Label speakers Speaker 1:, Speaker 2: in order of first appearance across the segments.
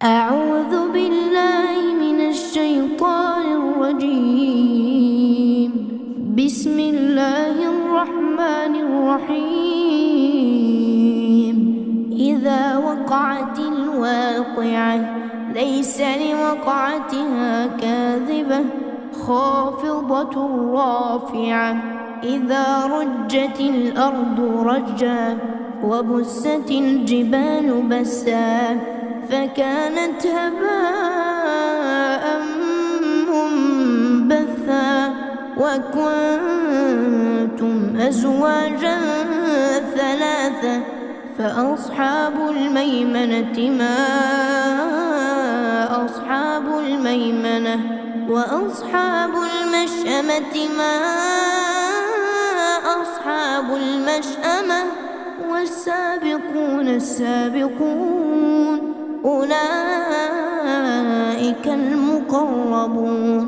Speaker 1: أعوذ بالله من الشيطان الرجيم. بسم الله الرحمن الرحيم. إذا وقعت الواقعة ليس لوقعتها كاذبة خافضة رافعة. إذا رجت الأرض رجا وبست الجبال بسا فكانت هباء منبثا وكنتم أزواجا ثلاثة فأصحاب الميمنة ما أصحاب الميمنة وأصحاب المشأمة ما أصحاب المشأمة والسابقون السابقون أولئك المقربون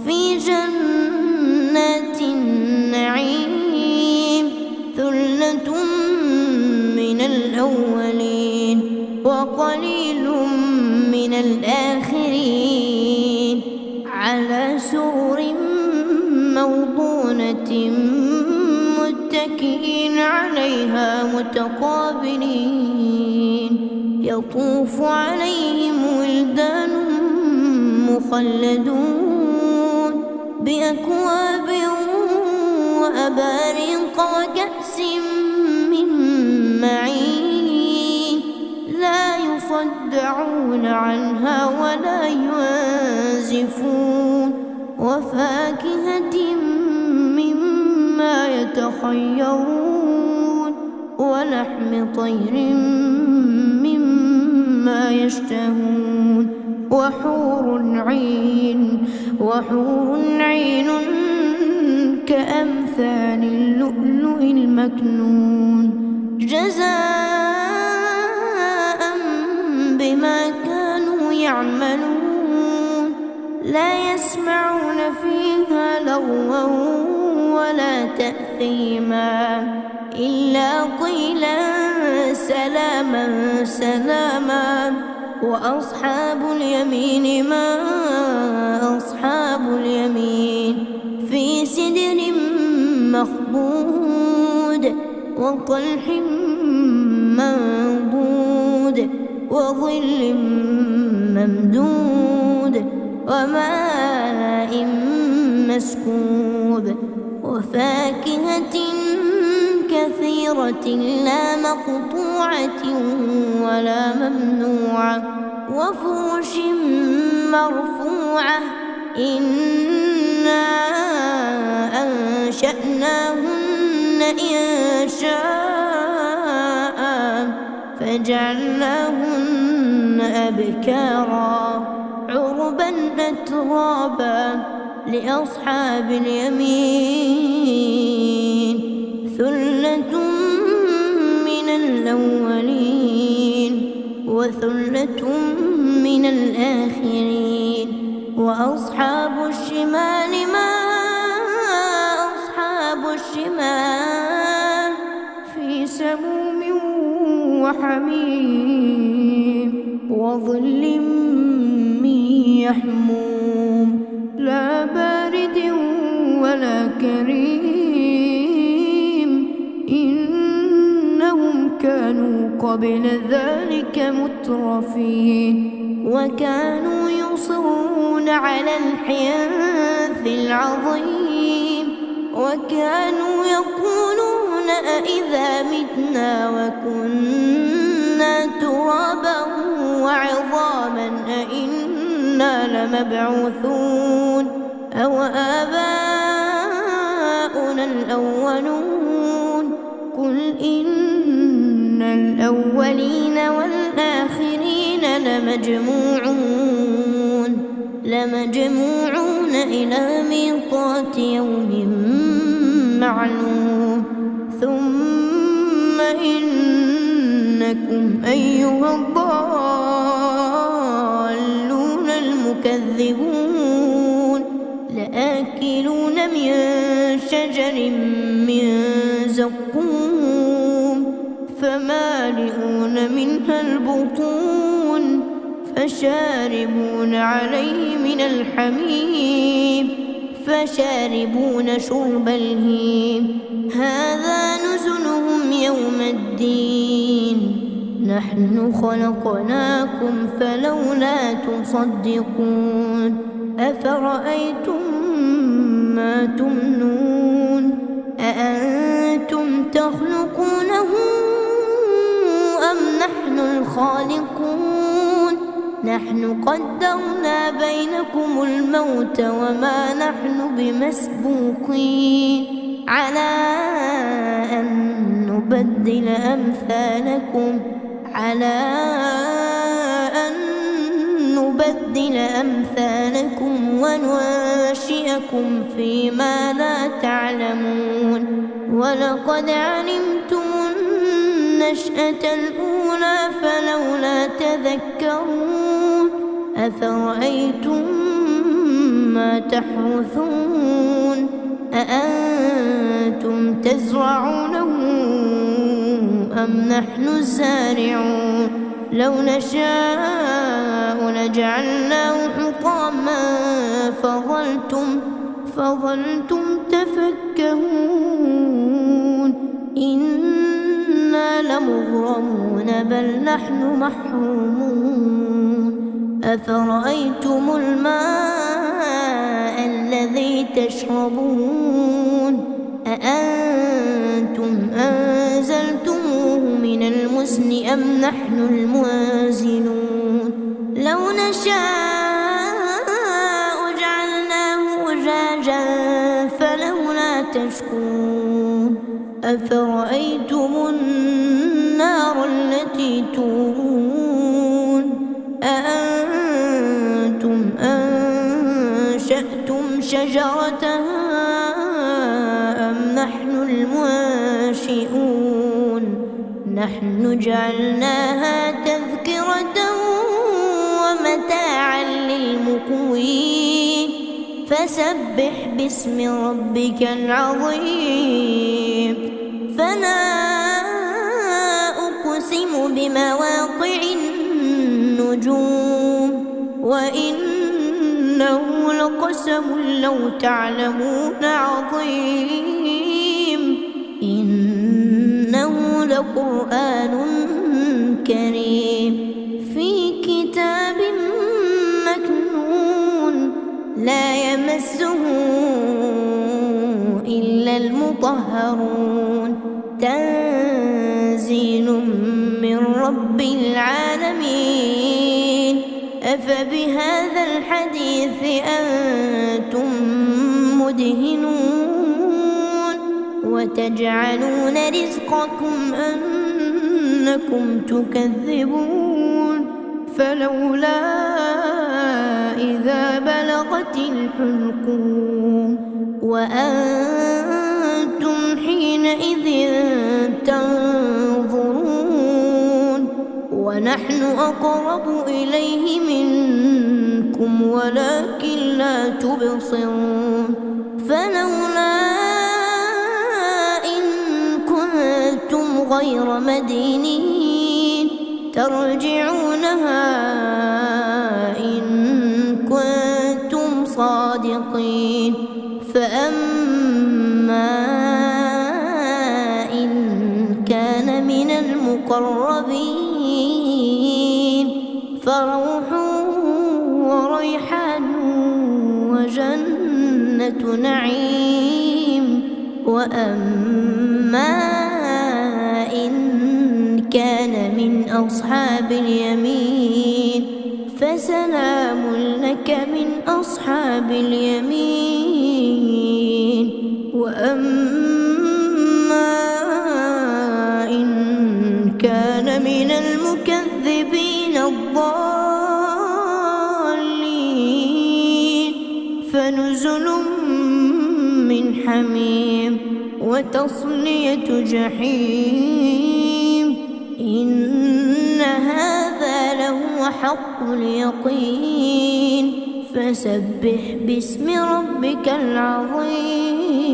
Speaker 1: في جنات النعيم. ثلة من الأولين وقليل من الآخرين على سرر موضونة متكئين عليها متقابلين. يطوف عليهم ولدان مخلدون بأكواب وأباريق وكأس من معين لا يصدعون عنها ولا ينزفون وفاكهة مما يتخيرون ولحم طير مما يشتهون وحور عين كأمثال اللؤلؤ المكنون جزاء بما كانوا يعملون. لا يسمعون فيها لغوا ولا تأثيما إلا قيلا سلاما سلاما. وأصحاب اليمين ما أصحاب اليمين في سدر مخضود وطلح منضود وظل ممدود وماء مسكوب وفاكهة كثيرة لا مقطوعة ولا ممنوعة وفرش مرفوعة. إنا أنشأناهن إنشاء فجعلناهن أبكارا عربا أترابا لأصحاب اليمين. ثلة من الأولين وثلة من الآخرين وأصحاب الشمال ما أصحاب الشمال في سموم وحميم وظل من يحموم لا بارد ولا كريم. إنهم كانوا قبل ذلك مترفين وكانوا يصرون على الحنث العظيم وكانوا يقولون أإذا متنا وكنا ترابا وعظاما أإنا لمبعوثون أو آباؤنا الأولون. قل إن الأولين والآخرين لمجموعون إلى ميقات يوم معلوم. ثم إنكم أيها الضالون المكذبون لآكلون من شجر من زقوم فمالئون منها البطون فشاربون عليه من الحميم فشاربون شرب الهيم هذا نزلهم يوم الدين نحن خلقناكم فلولا تصدقون أفرأيتم ما تمنون أأنتم تخلقونه أم نحن الخالقون نحن قدرنا بينكم الموت وما نحن بمسبوقين على أن نبدل أمثالكم وننشئكم فيما لا تعلمون ولقد علمتم النشأة الأولى فلولا تذكرون أفرأيتم ما تحرثون أأنتم تزرعونه أم نحن الزارعون لو نشاء لجعلناه حطاما فظلتم تفكهون إنا لمغرمون بل نحن محرومون أفرأيتم الماء الذي تشربون أأنتم أنزلتموه من المزن أم نحن المنزلون لو نشاء جعلناه أجاجا فلولا تشكرون أفرأيتم النار التي تورون أأنتم أنشأتم شجرتها أم نحن المنشئون نحن جعلناها تذكرة ومتاعا للمقوين فسبح باسم ربك العظيم فلا أقسم بمواقع النجوم وإنه لقسم لو تعلمون عظيم إنه لقرآن كريم في كتاب مكنون لا يمسه إلا المطهرون تنزيل من رب العالمين أفبهذا الحديث أنتم مدهنون وتجعلون رزقكم أنكم تكذبون فلولا إذا بلغت الحلقوم وأنتم حينئذ تنظرون ونحن أقرب إليه منكم ولكن لا تبصرون فلولا إن كنتم غير مدينين ترجعونها إن كنتم صادقين فأما إن كان من المقربين فروح وريحان وجنة نعيم وأما إن كان من أصحاب اليمين فسلام لك من أصحاب اليمين وأما إن كان من المكذبين الضالين فنزل من حميم وتصلية جحيم إن هذا لهو حق اليقين فسبح باسم ربك العظيم